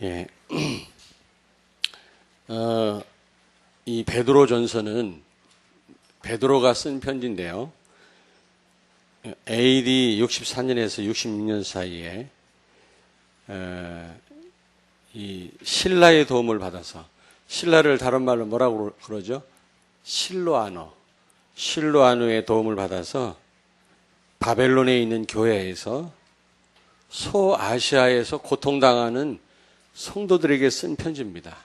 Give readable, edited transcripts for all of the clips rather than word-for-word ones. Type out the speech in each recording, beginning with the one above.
예. 이 베드로전서는 베드로가 쓴 편지인데요. AD 64년에서 66년 사이에 이 신라의 도움을 받아서, 신라를 다른 말로 뭐라고 그러죠? 실로아노의 도움을 받아서 바벨론에 있는 교회에서 소아시아에서 고통당하는 성도들에게 쓴 편지입니다.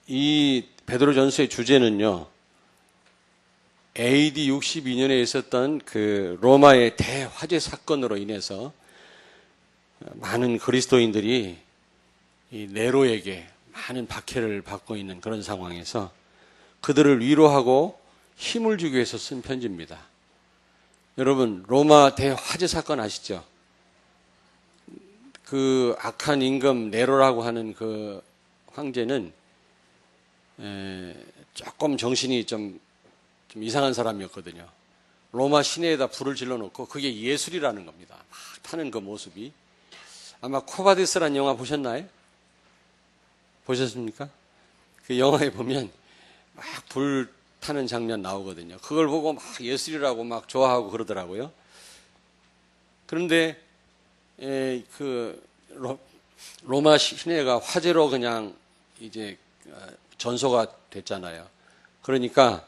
이 베드로전서의 주제는요, AD 62년에 있었던 그 로마의 대화재 사건으로 인해서 많은 그리스도인들이 이 네로에게 많은 박해를 받고 있는 그런 상황에서 그들을 위로하고 힘을 주기 위해서 쓴 편지입니다. 여러분, 로마 대화재 사건 아시죠? 그 악한 임금 네로라고 하는 그 황제는 조금 정신이 좀 이상한 사람이었거든요. 로마 시내에다 불을 질러놓고 그게 예술이라는 겁니다. 막 타는 그 모습이. 아마 코바디스라는 영화 보셨나요? 보셨습니까? 그 영화에 보면 막 불 타는 장면 나오거든요. 그걸 보고 막 예술이라고 막 좋아하고 그러더라고요. 그런데 그 로마 시내가 화재로 그냥 이제 전소가 됐잖아요. 그러니까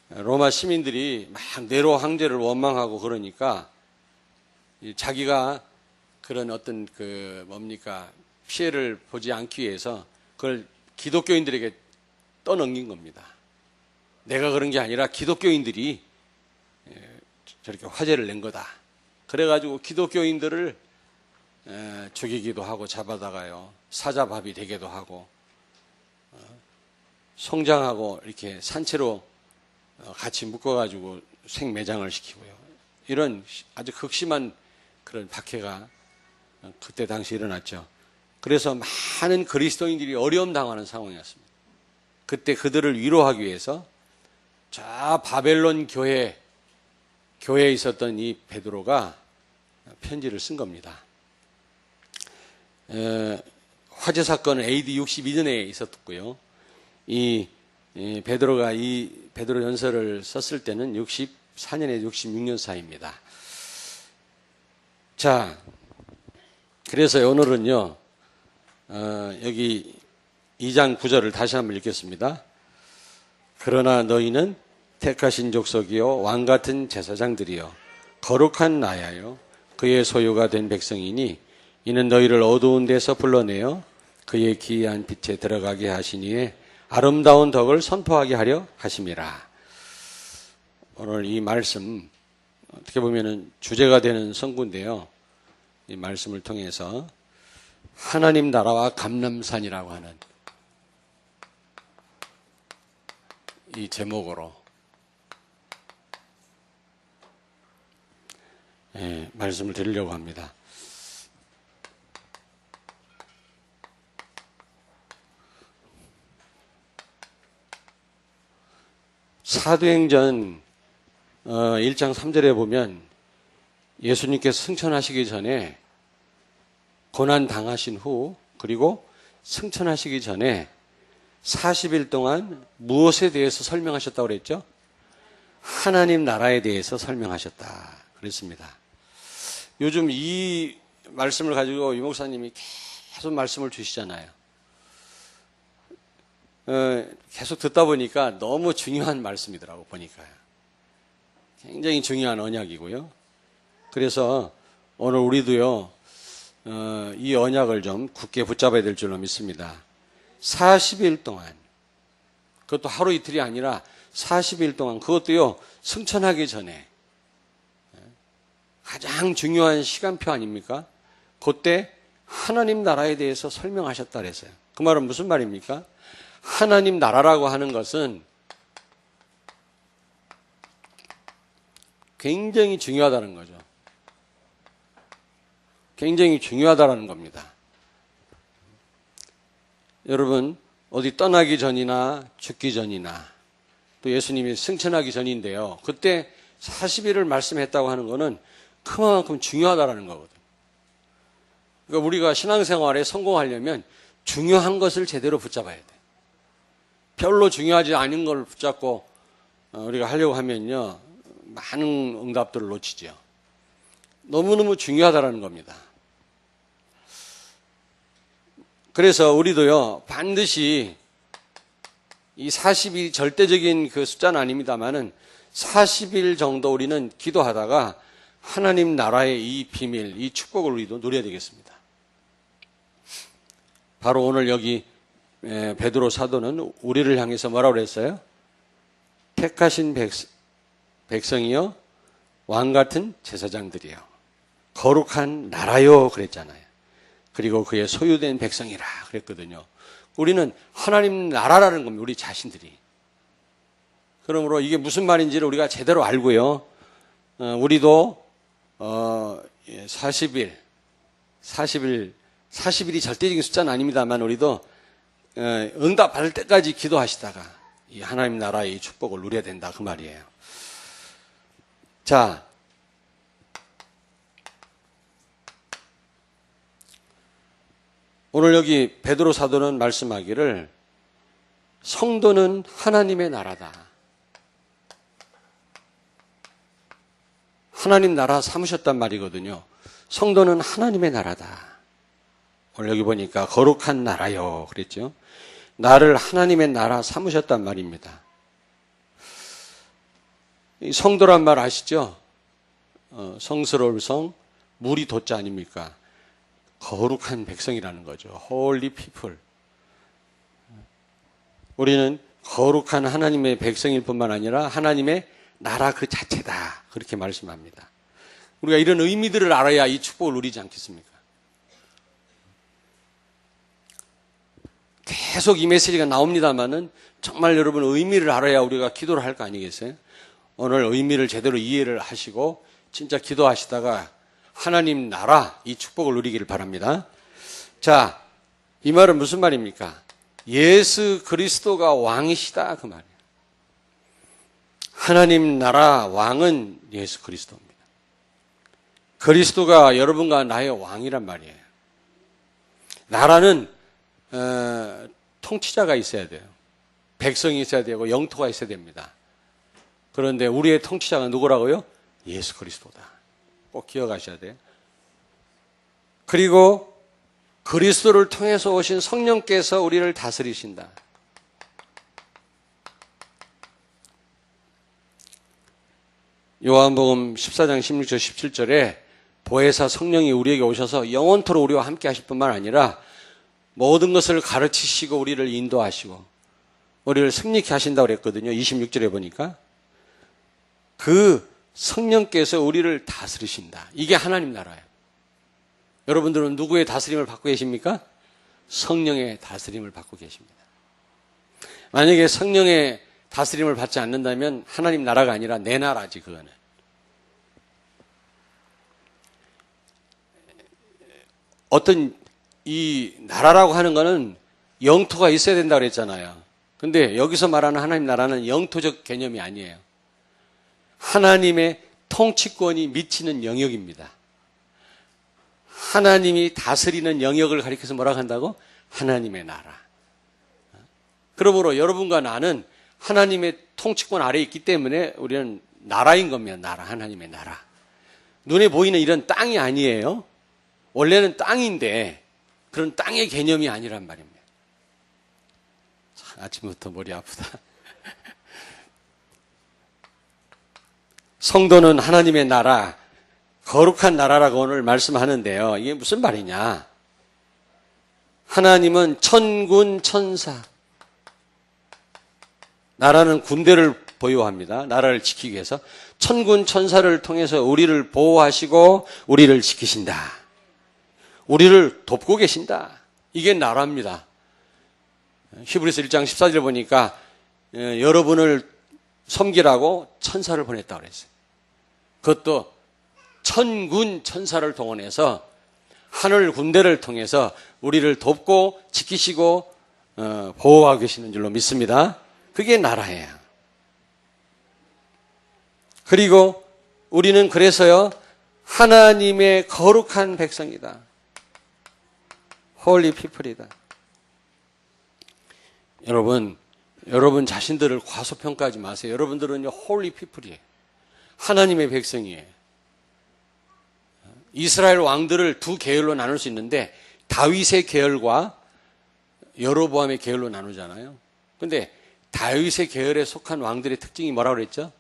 로마 시민들이 막 네로 황제를 원망하고 그러니까 자기가 그런 어떤 그 피해를 보지 않기 위해서 그걸 기독교인들에게 떠넘긴 겁니다. 내가 그런 게 아니라 기독교인들이 저렇게 화재를 낸 거다. 그래가지고 기독교인들을 죽이기도 하고 잡아다가요, 사자밥이 되기도 하고, 송장하고 이렇게 산채로 같이 묶어가지고 생매장을 시키고요. 이런 아주 극심한 그런 박해가 그때 당시 일어났죠. 그래서 많은 그리스도인들이 어려움 당하는 상황이었습니다. 그때 그들을 위로하기 위해서 저 바벨론 교회에 있었던 이 베드로가 편지를 쓴 겁니다. 화재 사건은 AD 62년에 있었고요. 이 베드로가 이 베드로전서를 썼을 때는 64년에 66년 사이입니다. 자, 그래서 오늘은요, 여기 2장 9절을 다시 한번 읽겠습니다. 그러나 너희는 택하신 족속이요 왕같은 제사장들이요 거룩한 나라요 그의 소유가 된 백성이니 이는 너희를 어두운 데서 불러내어 그의 기이한 빛에 들어가게 하시니에 아름다운 덕을 선포하게 하려 하심이라. 오늘 이 말씀 어떻게 보면은 주제가 되는 성구인데요. 이 말씀을 통해서 하나님 나라와 감람산이라고 하는 이 제목으로 말씀을 드리려고 합니다. 사도행전 1장 3절에 보면 예수님께서 승천하시기 전에 고난 당하신 후 그리고 승천하시기 전에 40일 동안 무엇에 대해서 설명하셨다고 그랬죠? 하나님 나라에 대해서 설명하셨다 그랬습니다. 요즘 이 말씀을 가지고 유 목사님이 계속 말씀을 주시잖아요. 계속 듣다 보니까 너무 중요한 말씀이더라고 보니까요. 굉장히 중요한 언약이고요. 그래서 오늘 우리도요, 이 언약을 좀 굳게 붙잡아야 될 줄로 믿습니다. 40일 동안, 그것도 하루 이틀이 아니라 40일 동안, 그것도요, 승천하기 전에 가장 중요한 시간표 아닙니까? 그때 하나님 나라에 대해서 설명하셨다 그랬어요. 그 말은 무슨 말입니까? 하나님 나라라고 하는 것은 굉장히 중요하다는 거죠. 굉장히 중요하다는 겁니다. 여러분, 어디 떠나기 전이나 죽기 전이나 또 예수님이 승천하기 전인데요. 그때 40일을 말씀했다고 하는 것은 그만큼 중요하다는 거거든요. 그러니까 우리가 신앙생활에 성공하려면 중요한 것을 제대로 붙잡아야 돼. 별로 중요하지 않은 걸 붙잡고 우리가 하려고 하면요, 많은 응답들을 놓치죠. 너무너무 중요하다라는 겁니다. 그래서 우리도요, 반드시 이 40일이 절대적인 그 숫자는 아닙니다만은 40일 정도 우리는 기도하다가 하나님 나라의 이 비밀, 이 축복을 우리도 누려야 되겠습니다. 바로 오늘 여기 베드로 사도는 우리를 향해서 뭐라고 그랬어요? 택하신 백성이요, 왕같은 제사장들이요, 거룩한 나라요 그랬잖아요. 그리고 그의 소유된 백성이라 그랬거든요. 우리는 하나님 나라라는 겁니다. 우리 자신들이. 그러므로 이게 무슨 말인지를 우리가 제대로 알고요, 우리도 40일이 절대적인 숫자는 아닙니다만 우리도 응답 받을 때까지 기도하시다가 이 하나님 나라의 이 축복을 누려야 된다 그 말이에요. 자, 오늘 여기 베드로 사도는 말씀하기를 성도는 하나님의 나라다. 하나님 나라 삼으셨단 말이거든요. 성도는 하나님의 나라다. 오늘 여기 보니까 거룩한 나라요 그랬죠. 나를 하나님의 나라 삼으셨단 말입니다. 이 성도란 말 아시죠? 성스러울 성, 무리 도자 아닙니까? 거룩한 백성이라는 거죠. Holy people. 우리는 거룩한 하나님의 백성일 뿐만 아니라 하나님의 나라 그 자체다. 그렇게 말씀합니다. 우리가 이런 의미들을 알아야 이 축복을 누리지 않겠습니까? 계속 이 메시지가 나옵니다만은 정말 여러분 의미를 알아야 우리가 기도를 할 거 아니겠어요? 오늘 의미를 제대로 이해를 하시고 진짜 기도하시다가 하나님 나라 이 축복을 누리기를 바랍니다. 자, 이 말은 무슨 말입니까? 예수 그리스도가 왕이시다 그 말이에요. 하나님 나라 왕은 예수 그리스도입니다. 그리스도가 여러분과 나의 왕이란 말이에요. 나라는 통치자가 있어야 돼요. 백성이 있어야 되고 영토가 있어야 됩니다. 그런데 우리의 통치자가 누구라고요? 예수 그리스도다. 꼭 기억하셔야 돼요. 그리고 그리스도를 통해서 오신 성령께서 우리를 다스리신다. 요한복음 14장 16절 17절에 보혜사 성령이 우리에게 오셔서 영원토록 우리와 함께 하실 뿐만 아니라 모든 것을 가르치시고 우리를 인도하시고 우리를 승리케 하신다고 그랬거든요. 26절에 보니까 그 성령께서 우리를 다스리신다. 이게 하나님 나라예요. 여러분들은 누구의 다스림을 받고 계십니까? 성령의 다스림을 받고 계십니다. 만약에 성령의 다스림을 받지 않는다면 하나님 나라가 아니라 내 나라지 그거는. 어떤 이 나라라고 하는 거는 영토가 있어야 된다고 그랬잖아요. 근데 여기서 말하는 하나님 나라는 영토적 개념이 아니에요. 하나님의 통치권이 미치는 영역입니다. 하나님이 다스리는 영역을 가리켜서 뭐라고 한다고? 하나님의 나라. 그러므로 여러분과 나는 하나님의 통치권 아래에 있기 때문에 우리는 나라인 겁니다. 나라, 하나님의 나라. 눈에 보이는 이런 땅이 아니에요. 원래는 땅인데 그런 땅의 개념이 아니란 말입니다. 아침부터 머리 아프다. 성도는 하나님의 나라, 거룩한 나라라고 오늘 말씀하는데요. 이게 무슨 말이냐? 하나님은 천군 천사, 나라는 군대를 보유합니다. 나라를 지키기 위해서 천군 천사를 통해서 우리를 보호하시고 우리를 지키신다. 우리를 돕고 계신다. 이게 나라입니다. 히브리서 1장 14절에 보니까 여러분을 섬기라고 천사를 보냈다고 그랬어요. 그것도 천군 천사를 동원해서 하늘 군대를 통해서 우리를 돕고 지키시고 보호하고 계시는 줄로 믿습니다. 그게 나라예요. 그리고 우리는 그래서요 하나님의 거룩한 백성이다. 홀리 피플이다. 여러분 자신들을 과소평가하지 마세요. 여러분들은요, 홀리 피플이에요. 하나님의 백성이에요. 이스라엘 왕들을 두 계열로 나눌 수 있는데 다윗의 계열과 여로보암의 계열로 나누잖아요. 근데 다윗의 계열에 속한 왕들의 특징이 뭐라고 그랬죠?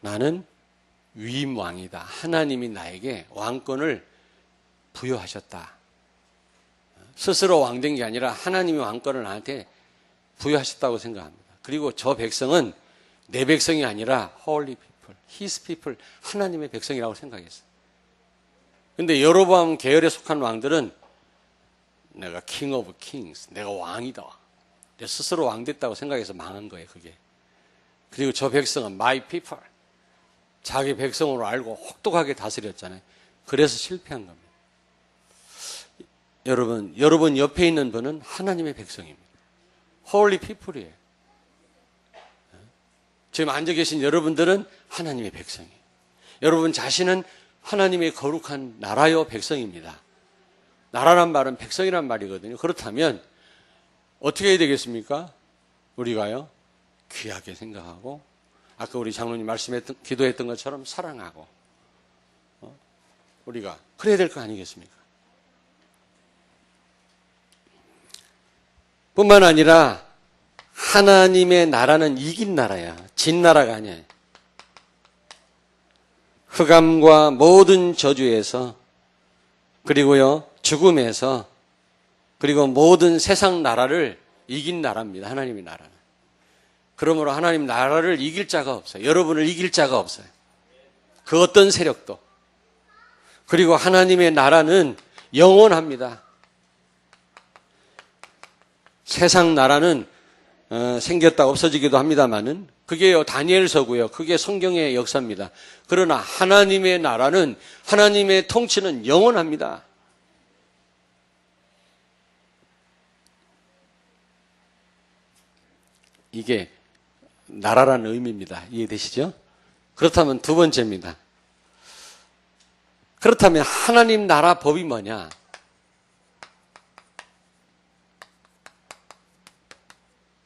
나는 위임 왕이다. 하나님이 나에게 왕권을 부여하셨다. 스스로 왕된 게 아니라 하나님이 왕권을 나한테 부여하셨다고 생각합니다. 그리고 저 백성은 내 백성이 아니라 holy people, his people, 하나님의 백성이라고 생각했어요. 근데 여로보암 계열에 속한 왕들은 내가 king of kings, 내가 왕이다. 내가 스스로 왕 됐다고 생각해서 망한 거예요, 그게. 그리고 저 백성은 my people, 자기 백성으로 알고 혹독하게 다스렸잖아요. 그래서 실패한 겁니다. 여러분 옆에 있는 분은 하나님의 백성입니다. holy people이에요. 지금 앉아 계신 여러분들은 하나님의 백성이에요. 여러분 자신은 하나님의 거룩한 나라요 백성입니다. 나라란 말은 백성이란 말이거든요. 그렇다면 어떻게 해야 되겠습니까? 우리가요, 귀하게 생각하고 아까 우리 장로님 기도했던 것처럼 사랑하고 우리가 그래야 될 거 아니겠습니까? 뿐만 아니라 하나님의 나라는 이긴 나라야. 진 나라가 아니에요. 흑암과 모든 저주에서, 그리고요, 죽음에서, 그리고 모든 세상 나라를 이긴 나라입니다. 하나님의 나라는. 그러므로 하나님 나라를 이길 자가 없어요. 여러분을 이길 자가 없어요. 그 어떤 세력도. 그리고 하나님의 나라는 영원합니다. 세상 나라는 생겼다 없어지기도 합니다만은 그게요, 다니엘서고요. 그게 성경의 역사입니다. 그러나 하나님의 나라는, 하나님의 통치는 영원합니다. 이게 나라라는 의미입니다. 이해되시죠? 그렇다면 두 번째입니다. 그렇다면 하나님 나라 법이 뭐냐?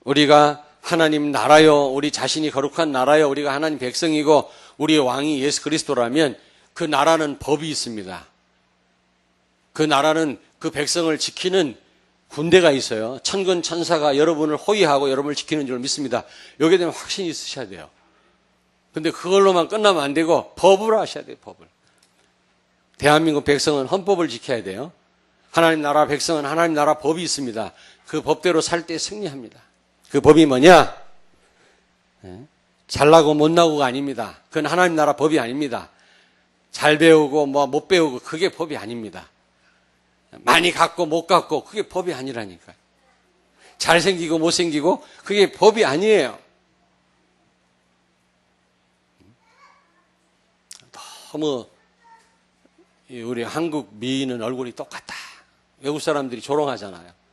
우리가 하나님 나라요, 우리 자신이 거룩한 나라요, 우리가 하나님 백성이고 우리의 왕이 예수 그리스도라면 그 나라는 법이 있습니다. 그 나라는 그 백성을 지키는 군대가 있어요. 천군 천사가 여러분을 호위하고 여러분을 지키는 줄 믿습니다. 여기에 대한 확신이 있으셔야 돼요. 근데 그걸로만 끝나면 안 되고 법을 하셔야 돼요. 법을. 대한민국 백성은 헌법을 지켜야 돼요. 하나님 나라 백성은 하나님 나라 법이 있습니다. 그 법대로 살 때 승리합니다. 그 법이 뭐냐? 잘나고 못나고가 아닙니다. 그건 하나님 나라 법이 아닙니다. 잘 배우고 못 배우고 그게 법이 아닙니다. 많이 갖고 못 갖고 그게 법이 아니라니까요. 잘생기고 못생기고 그게 법이 아니에요. 너무 우리 한국 미인은 얼굴이 똑같다. 외국 사람들이 조롱하잖아요.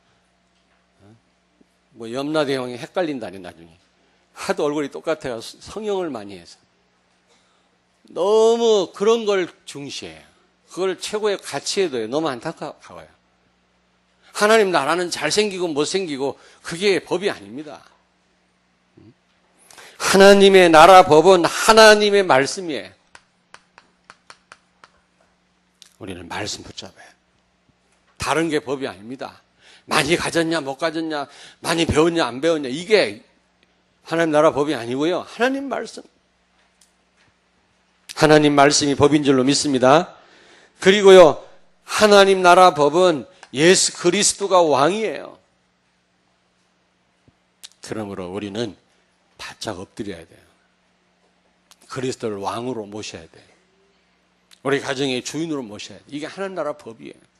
염라대왕이 헷갈린다니 나중에. 하도 얼굴이 똑같아요. 성형을 많이 해서. 너무 그런 걸 중시해요. 그걸 최고의 가치에 둬요. 너무 안타까워요. 하나님 나라는 잘생기고 못생기고 그게 법이 아닙니다. 하나님의 나라 법은 하나님의 말씀이에요. 우리는 말씀 붙잡아요. 다른 게 법이 아닙니다. 많이 가졌냐 못 가졌냐, 많이 배웠냐 안 배웠냐, 이게 하나님 나라 법이 아니고요. 하나님 말씀. 하나님 말씀이 법인 줄로 믿습니다. 그리고요, 하나님 나라 법은 예수 그리스도가 왕이에요. 그러므로 우리는 바짝 엎드려야 돼요. 그리스도를 왕으로 모셔야 돼요. 우리 가정의 주인으로 모셔야 돼요. 이게 하나님 나라 법이에요.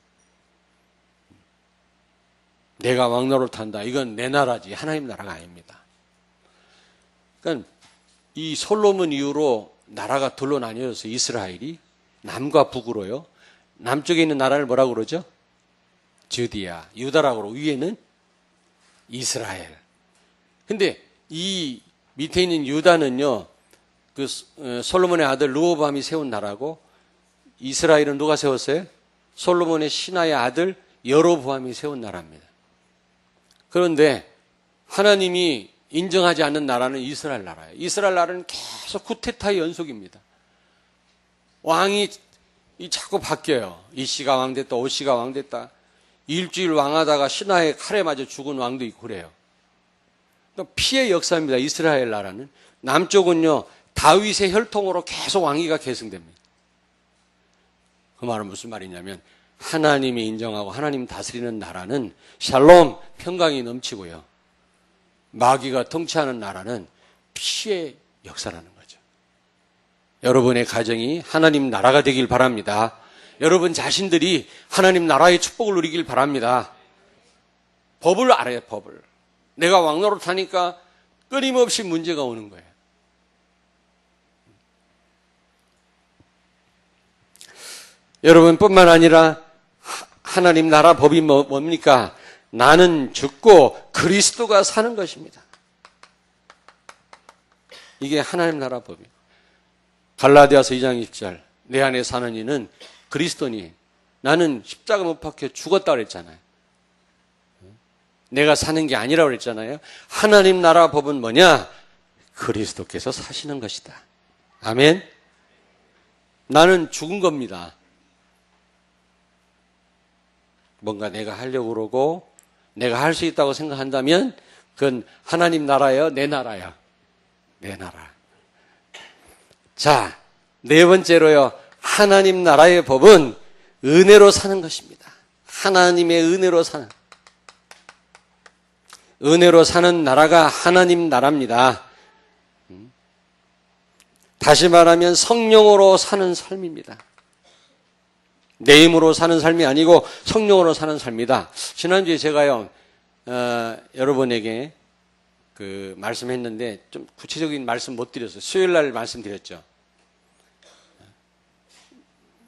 내가 왕노릇한다. 이건 내 나라지 하나님 나라가 아닙니다. 그러니까 이 솔로몬 이후로 나라가 둘로 나뉘어서 이스라엘이 남과 북으로요. 남쪽에 있는 나라를 뭐라고 그러죠? 주디아, 유다라고 그러고 위에는 이스라엘. 근데 이 밑에 있는 유다는요. 그 솔로몬의 아들 르호보암이 세운 나라고, 이스라엘은 누가 세웠어요? 솔로몬의 신하의 아들 여로보암이 세운 나라입니다. 그런데 하나님이 인정하지 않는 나라는 이스라엘 나라예요. 이스라엘 나라는 계속 쿠데타의 연속입니다. 왕이 자꾸 바뀌어요. 이 씨가 왕 됐다, 오 씨가 왕 됐다. 일주일 왕하다가 신하의 칼에 맞아 죽은 왕도 있고 그래요. 그러니까 피해 역사입니다. 이스라엘 나라는. 남쪽은요, 다윗의 혈통으로 계속 왕위가 계승됩니다. 그 말은 무슨 말이냐면 하나님이 인정하고 하나님 다스리는 나라는 샬롬, 평강이 넘치고요. 마귀가 통치하는 나라는 피해 역사라는 거죠. 여러분의 가정이 하나님 나라가 되길 바랍니다. 여러분 자신들이 하나님 나라의 축복을 누리길 바랍니다. 법을 알아요, 법을. 내가 왕노릇 하니까 끊임없이 문제가 오는 거예요. 여러분뿐만 아니라 하나님 나라 법이 뭡니까? 나는 죽고 그리스도가 사는 것입니다. 이게 하나님 나라 법이에요. 갈라디아서 2장 20절 내 안에 사는 이는 그리스도니 나는 십자가 못 박혀 죽었다 그랬잖아요. 내가 사는 게 아니라고 그랬잖아요. 하나님 나라 법은 뭐냐? 그리스도께서 사시는 것이다. 아멘. 나는 죽은 겁니다. 뭔가 내가 하려고 그러고 내가 할 수 있다고 생각한다면 그건 하나님 나라예요, 내 나라야. 내 나라. 자, 네 번째로요. 하나님 나라의 법은 은혜로 사는 것입니다. 하나님의 은혜로 사는. 은혜로 사는 나라가 하나님 나라입니다. 다시 말하면 성령으로 사는 삶입니다. 내 힘으로 사는 삶이 아니고 성령으로 사는 삶이다. 지난주에 제가요, 여러분에게 말씀했는데 좀 구체적인 말씀 못 드렸어요. 수요일 날 말씀드렸죠.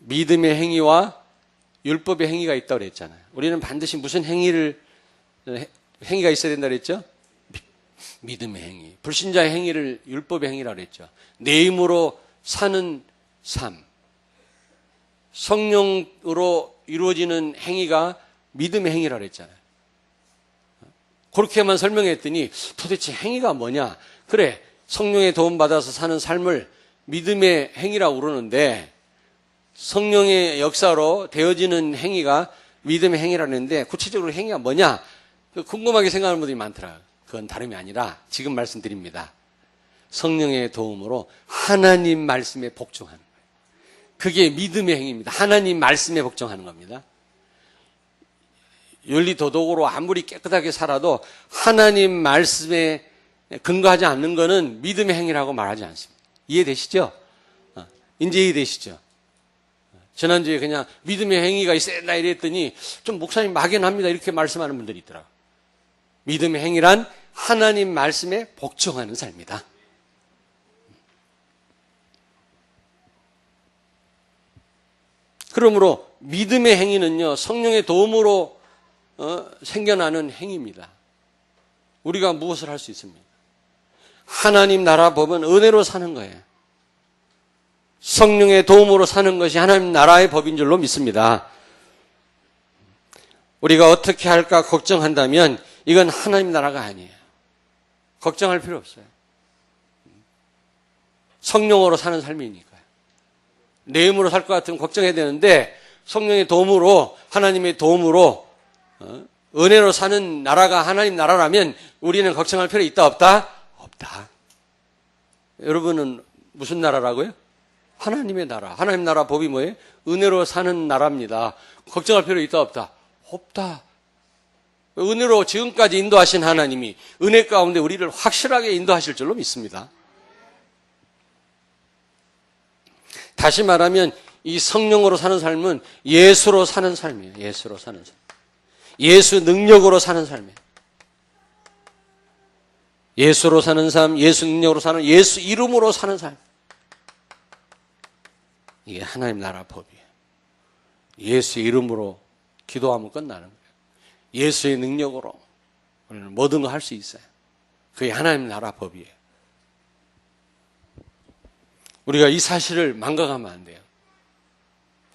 믿음의 행위와 율법의 행위가 있다고 그랬잖아요. 우리는 반드시 무슨 행위가 있어야 된다고 그랬죠? 믿음의 행위. 불신자의 행위를 율법의 행위라고 그랬죠. 내 힘으로 사는 삶. 성령으로 이루어지는 행위가 믿음의 행위라고 그랬잖아요. 그렇게만 설명했더니 도대체 행위가 뭐냐? 그래, 성령의 도움받아서 사는 삶을 믿음의 행위라고 그러는데 성령의 역사로 되어지는 행위가 믿음의 행위라고 했는데 구체적으로 행위가 뭐냐? 궁금하게 생각하는 분들이 많더라고요. 그건 다름이 아니라 지금 말씀드립니다. 성령의 도움으로 하나님 말씀에 복종하는 거예요. 그게 믿음의 행위입니다. 하나님 말씀에 복종하는 겁니다. 윤리도덕으로 아무리 깨끗하게 살아도 하나님 말씀에 근거하지 않는 것은 믿음의 행위라고 말하지 않습니다. 이해되시죠? 이제 이해되시죠? 지난주에 그냥 믿음의 행위가 있어야 된다 이랬더니 좀 목사님 막연합니다 이렇게 말씀하는 분들이 있더라고요. 믿음의 행위란 하나님 말씀에 복종하는 삶이다. 그러므로 믿음의 행위는요, 성령의 도움으로 생겨나는 행위입니다. 우리가 무엇을 할 수 있습니까? 하나님 나라 법은 은혜로 사는 거예요. 성령의 도움으로 사는 것이 하나님 나라의 법인 줄로 믿습니다. 우리가 어떻게 할까 걱정한다면 이건 하나님 나라가 아니에요. 걱정할 필요 없어요. 성령으로 사는 삶이니까요. 내 힘으로 살 것 같으면 걱정해야 되는데 성령의 도움으로, 하나님의 도움으로 은혜로 사는 나라가 하나님 나라라면 우리는 걱정할 필요 있다 없다? 없다. 여러분은 무슨 나라라고요? 하나님의 나라. 하나님 나라 법이 뭐예요? 은혜로 사는 나라입니다. 걱정할 필요 있다 없다? 없다. 은혜로 지금까지 인도하신 하나님이 은혜 가운데 우리를 확실하게 인도하실 줄로 믿습니다. 다시 말하면 이 성령으로 사는 삶은 예수로 사는 삶이에요. 예수로 사는 삶. 예수 능력으로 사는 삶이에요. 예수로 사는 삶, 예수 능력으로 사는, 예수 이름으로 사는 삶. 이게 하나님 나라 법이에요. 예수 이름으로 기도하면 끝나는 거예요. 예수의 능력으로 우리는 모든 걸 할 수 있어요. 그게 하나님 나라 법이에요. 우리가 이 사실을 망각하면 안 돼요.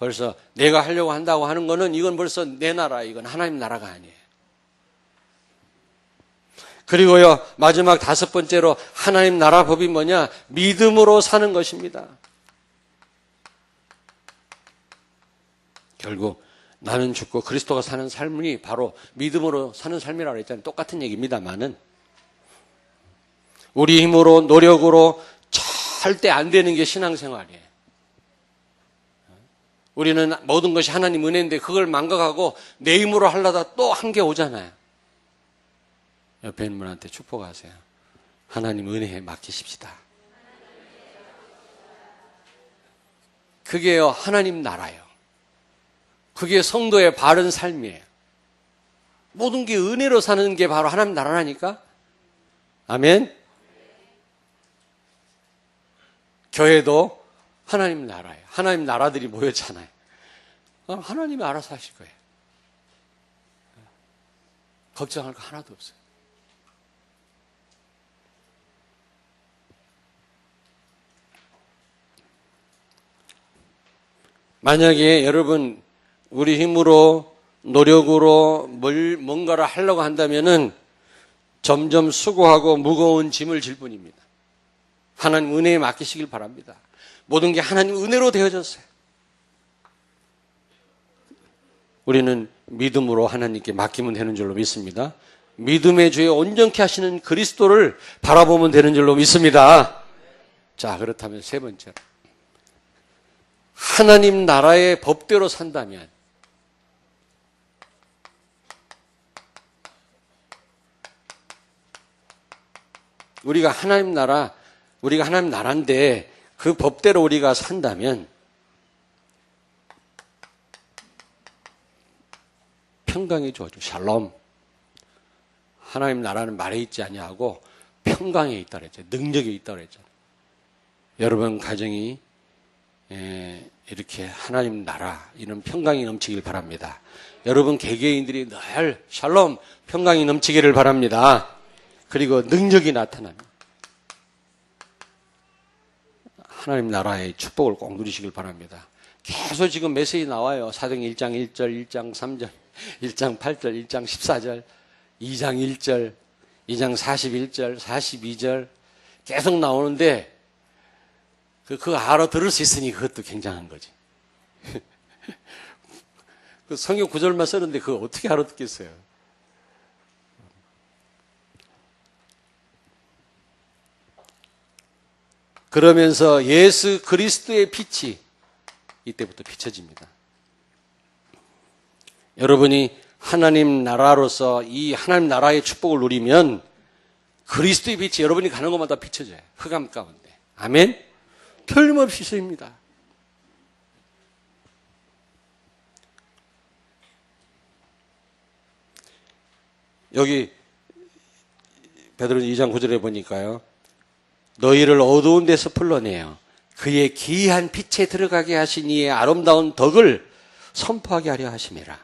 벌써 내가 하려고 한다고 하는 거는 이건 벌써 내 나라, 이건 하나님 나라가 아니에요. 그리고요, 마지막 다섯 번째로 하나님 나라 법이 뭐냐? 믿음으로 사는 것입니다. 결국 나는 죽고 그리스도가 사는 삶이 바로 믿음으로 사는 삶이라고 했잖아요. 똑같은 얘기입니다만은 우리 힘으로 노력으로 절대 안 되는 게 신앙생활이에요. 우리는 모든 것이 하나님 은혜인데 그걸 망각하고 내 힘으로 하려다 또 한계 오잖아요. 옆에 있는 분한테 축복하세요. 하나님 은혜에 맡기십시다. 그게요, 하나님 나라예요. 그게 성도의 바른 삶이에요. 모든 게 은혜로 사는 게 바로 하나님 나라라니까. 아멘. 교회도 하나님 나라예요. 하나님 나라들이 모였잖아요. 하나님이 알아서 하실 거예요. 걱정할 거 하나도 없어요. 만약에 여러분 우리 힘으로 노력으로 뭔가를 하려고 한다면은 점점 수고하고 무거운 짐을 질 뿐입니다. 하나님 은혜에 맡기시길 바랍니다. 모든 게 하나님 은혜로 되어졌어요. 우리는 믿음으로 하나님께 맡기면 되는 줄로 믿습니다. 믿음의 주에 온전케 하시는 그리스도를 바라보면 되는 줄로 믿습니다. 자, 그렇다면 세 번째로 하나님 나라의 법대로 산다면 우리가 하나님 나라인데 그 법대로 우리가 산다면 평강이 주어져. 샬롬. 하나님 나라는 말에 있지 아니하고 평강에 있다 그랬죠. 능력에 있다 그랬잖아요. 여러분 가정이 이렇게 하나님 나라 이런 평강이 넘치길 바랍니다. 여러분 개개인들이 늘 샬롬 평강이 넘치기를 바랍니다. 그리고 능력이 나타납니다. 하나님 나라의 축복을 꼭 누리시길 바랍니다. 계속 지금 메시지 나와요. 사도행 1장 1절, 1장 3절, 1장 8절, 1장 14절, 2장 1절, 2장 41절, 42절 계속 나오는데 그거 알아들을 수 있으니 그것도 굉장한 거지. 그 성경 구절만 쓰는데 그거 어떻게 알아듣겠어요? 그러면서 예수 그리스도의 빛이 이때부터 비춰집니다. 여러분이 하나님 나라로서 이 하나님 나라의 축복을 누리면 그리스도의 빛이 여러분이 가는 곳마다 비춰져요. 흑암 가운데. 아멘? 틀림없이 있습니다. 여기 베드로 2장 9절에 보니까요. 너희를 어두운 데서 불러내어 그의 기이한 빛에 들어가게 하신 이의 아름다운 덕을 선포하게 하려 하심이라.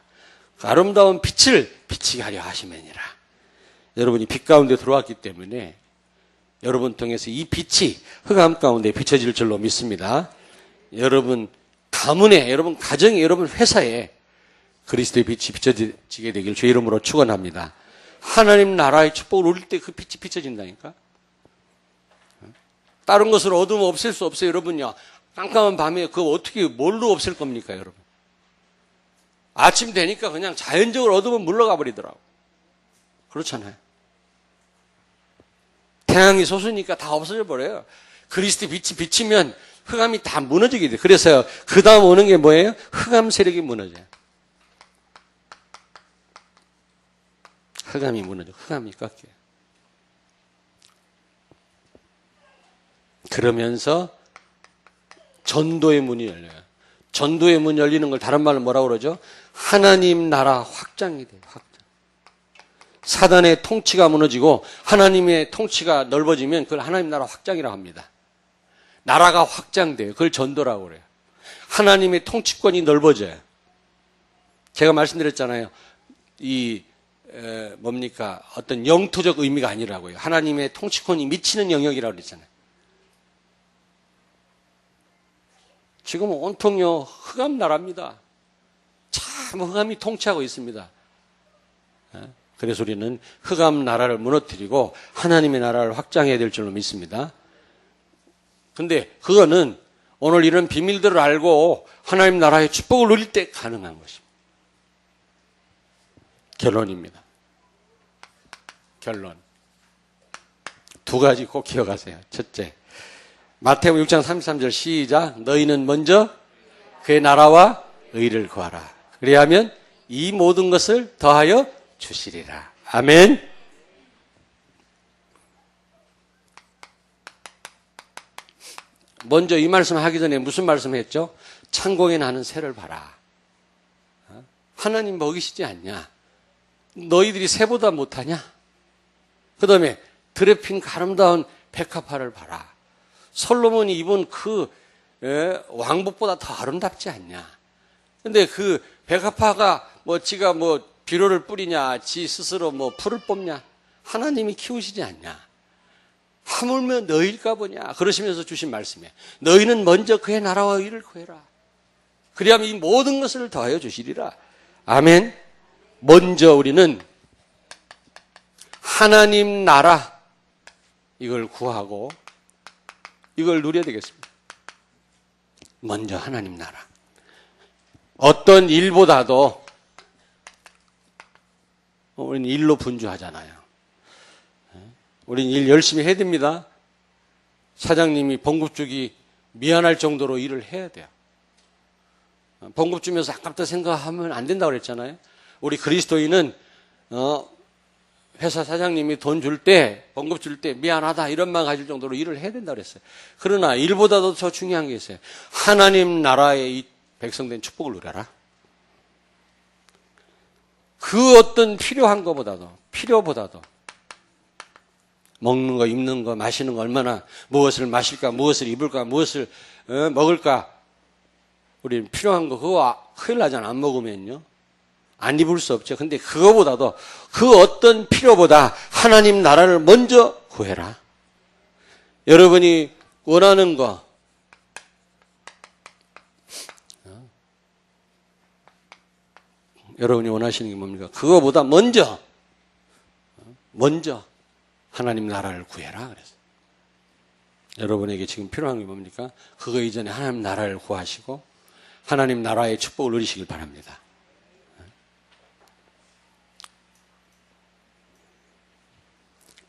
그 아름다운 빛을 비치게 하려 하심이니라. 여러분이 빛 가운데 들어왔기 때문에 여러분 통해서 이 빛이 흑암 가운데 비춰질 줄로 믿습니다. 여러분 가문에, 여러분 가정에, 여러분 회사에 그리스도의 빛이 비춰지게 되길 주의 이름으로 축원합니다. 하나님 나라의 축복을 누릴 때 그 빛이 비춰진다니까. 다른 것을 어두움 없앨 수 없어요, 여러분요. 깜깜한 밤에 그거 어떻게 뭘로 없앨 겁니까, 여러분? 아침 되니까 그냥 자연적으로 어두움은 물러가 버리더라고. 그렇잖아요. 태양이 솟으니까 다 없어져 버려요. 그리스도의 빛이 비치면 흑암이 다 무너지게 돼요. 그래서 그 다음 오는 게 뭐예요? 흑암 세력이 무너져요. 흑암이 무너져. 흑암이 꺾여요. 그러면서 전도의 문이 열려요. 전도의 문 열리는 걸 다른 말로 뭐라고 그러죠? 하나님 나라 확장이 돼요. 확장. 사단의 통치가 무너지고 하나님의 통치가 넓어지면 그걸 하나님 나라 확장이라고 합니다. 나라가 확장돼요. 그걸 전도라고 그래요. 하나님의 통치권이 넓어져요. 제가 말씀드렸잖아요. 뭡니까? 어떤 영토적 의미가 아니라고요. 하나님의 통치권이 미치는 영역이라고 그랬잖아요. 지금 온통요 흑암 나라입니다. 참 흑암이 통치하고 있습니다. 그래서 우리는 흑암 나라를 무너뜨리고 하나님의 나라를 확장해야 될 줄로 믿습니다. 근데 그거는 오늘 이런 비밀들을 알고 하나님 나라의 축복을 누릴 때 가능한 것입니다. 결론입니다. 결론. 두 가지 꼭 기억하세요. 첫째, 마태복음 6장 33절 시작. 너희는 먼저 그의 나라와 의를 구하라. 그리하면 이 모든 것을 더하여 주시리라. 아멘. 먼저 이 말씀 하기 전에 무슨 말씀했죠? 창공에 나는 새를 봐라. 하나님 먹이시지 않냐? 너희들이 새보다 못하냐? 그 다음에 들에 핀 아름다운 백합화를 봐라. 솔로몬이 입은 그 왕복보다 더 아름답지 않냐? 근데 그 백합화가 지가 비료를 뿌리냐, 지 스스로 풀을 뽑냐? 하나님이 키우시지 않냐? 하물며 너희일까 보냐? 그러시면서 주신 말씀이에요. 너희는 먼저 그의 나라와 의를 구해라. 그리하면 이 모든 것을 더하여 주시리라. 아멘. 먼저 우리는 하나님 나라 이걸 구하고 이걸 누려야 되겠습니다. 먼저 하나님 나라. 어떤 일보다도 우리는 일로 분주하잖아요. 우리는 일 열심히 해야 됩니다. 사장님이 봉급 주기 미안할 정도로 일을 해야 돼요. 봉급 주면서 아깝다 생각하면 안 된다고 그랬잖아요. 우리 그리스도인은 회사 사장님이 돈 줄 때, 봉급 줄 때 미안하다 이런 마음 가질 정도로 일을 해야 된다고 그랬어요. 그러나 일보다도 더 중요한 게 있어요. 하나님 나라의 이 백성된 축복을 누려라. 그 어떤 필요한 것보다도, 필요보다도 먹는 거, 입는 거, 마시는 거 얼마나 무엇을 마실까, 무엇을 입을까, 무엇을 먹을까. 우리는 필요한 거 그거 큰일 나잖아. 안 먹으면요. 안 입을 수 없죠. 근데 그거보다도 그 어떤 필요보다 하나님 나라를 먼저 구해라. 여러분이 원하는 거 여러분이 원하시는 게 뭡니까? 그거보다 먼저 하나님 나라를 구해라 그랬어요. 여러분에게 지금 필요한 게 뭡니까? 그거 이전에 하나님 나라를 구하시고 하나님 나라의 축복을 누리시길 바랍니다.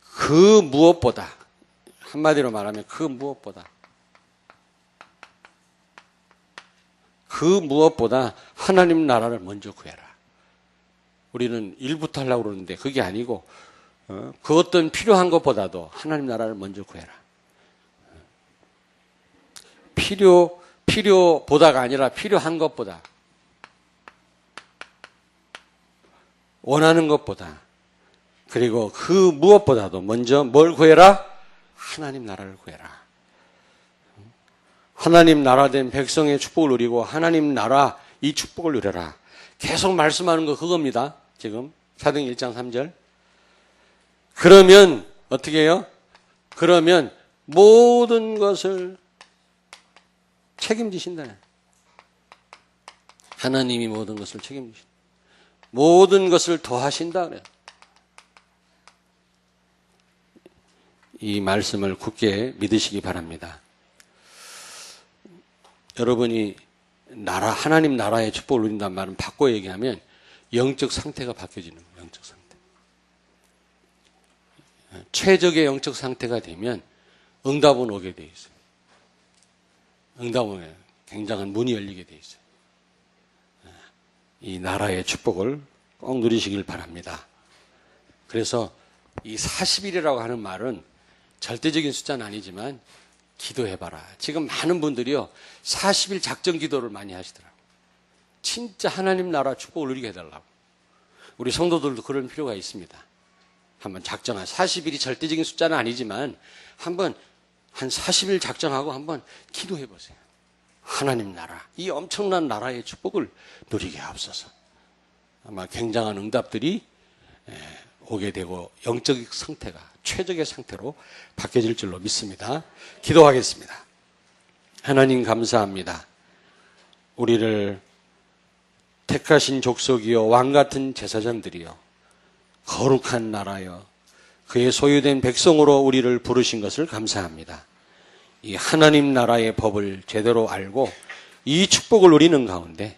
그 무엇보다, 한마디로 말하면 그 무엇보다 하나님 나라를 먼저 구해라. 우리는 일부터 하려고 그러는데 그게 아니고 그 어떤 필요한 것보다도 하나님 나라를 먼저 구해라. 필요보다가 아니라 필요한 것보다, 원하는 것보다, 그리고 그 무엇보다도 먼저 뭘 구해라? 하나님 나라를 구해라. 하나님 나라 된 백성의 축복을 누리고 하나님 나라 이 축복을 누려라. 계속 말씀하는 거 그겁니다. 지금 사도행 1장 3절. 그러면 어떻게 해요? 그러면 모든 것을 책임지신다. 하나님이 모든 것을 책임지신다. 모든 것을 더하신다 그래요. 이 말씀을 굳게 믿으시기 바랍니다. 여러분이 하나님 나라의 축복을 누린다는 말은 바꿔 얘기하면 영적 상태가 바뀌어지는 거예요. 영적 상태. 최적의 영적 상태가 되면 응답은 오게 돼 있어요. 응답은 굉장한 문이 열리게 돼 있어요. 이 나라의 축복을 꼭 누리시길 바랍니다. 그래서 이 40일이라고 하는 말은 절대적인 숫자는 아니지만 기도해봐라. 지금 많은 분들이요 40일 작전 기도를 많이 하시더라고요. 진짜 하나님 나라 축복을 누리게 해달라고. 우리 성도들도 그런 필요가 있습니다. 한번 작정한 40일이 절대적인 숫자는 아니지만 한번 한 40일 작정하고 한번 기도해보세요. 하나님 나라, 이 엄청난 나라의 축복을 누리게 하옵소서. 아마 굉장한 응답들이 오게 되고 영적 상태가 최적의 상태로 바뀌어질 줄로 믿습니다. 기도하겠습니다. 하나님 감사합니다. 우리를 택하신 족속이요 왕같은 제사장들이요 거룩한 나라여 그의 소유된 백성으로 우리를 부르신 것을 감사합니다. 이 하나님 나라의 법을 제대로 알고 이 축복을 누리는 가운데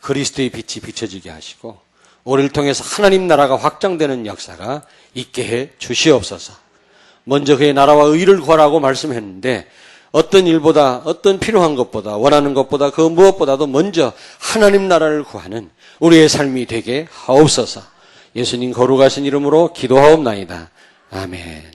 그리스도의 빛이 비춰지게 하시고 우리를 통해서 하나님 나라가 확장되는 역사가 있게 해 주시옵소서. 먼저 그의 나라와 의를 구하라고 말씀했는데 어떤 일보다 어떤 필요한 것보다 원하는 것보다 그 무엇보다도 먼저 하나님 나라를 구하는 우리의 삶이 되게 하옵소서. 예수님 거룩하신 이름으로 기도하옵나이다. 아멘.